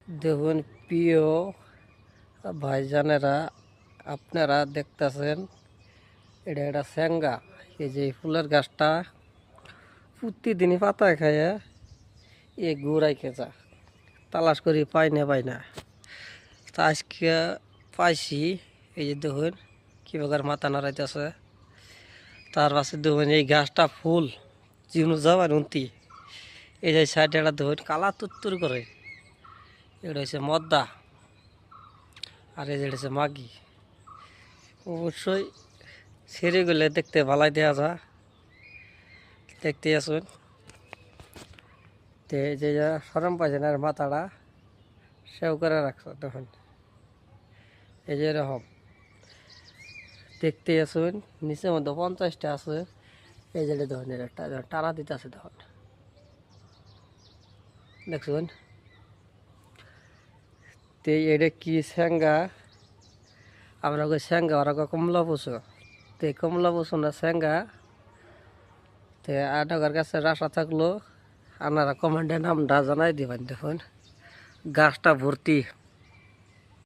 দেখুন প্রিয় ভাইজানেরা, আপনারা দেখতেছেন এটা একটা স্যাঙ্গা। এই যে এই ফুলের গাছটা প্রতিদিনই পাতা খায় এ গুড়াই খেজা তালাশ করি পাই না। তা আজকে পাইছি। এই যে দেখুন কি প্রকার মাথা নাড়াইতেছে। তার পাশে দেখুন এই গাছটা ফুল জিনু যাবার উন্তি। এই যে সাইডে একটা দেখুন কালা তুত্তুর করে, এটা হচ্ছে মদ্দা, আর এই যে হচ্ছে মাগি। অবশ্যই ছেড়ে গেলে দেখতে ভালাই দেওয়া যায়, দেখতে আসুন। তো এই যে সরম পাইছেন আর মাথাটা সেও করে রাখছো দেখুন, এই যে এরকম দেখতে আসুন। নিচের মধ্যে 50টা আছে। এই যে দেখুন একটা টানা দিতে আছে দেখুন, দেখুন। তো এটা কি স্যাঙ্গা, আমরা ওই স্যাঙ্গা ওরা কমলা বসো। তো এই কমলা বসো না স্যাঙ্গা। তো আপনার কাছে আশা থাকলো আপনারা কমেন্টে নামটা জানাই দিবেন। দেখুন গাছটা ভর্তি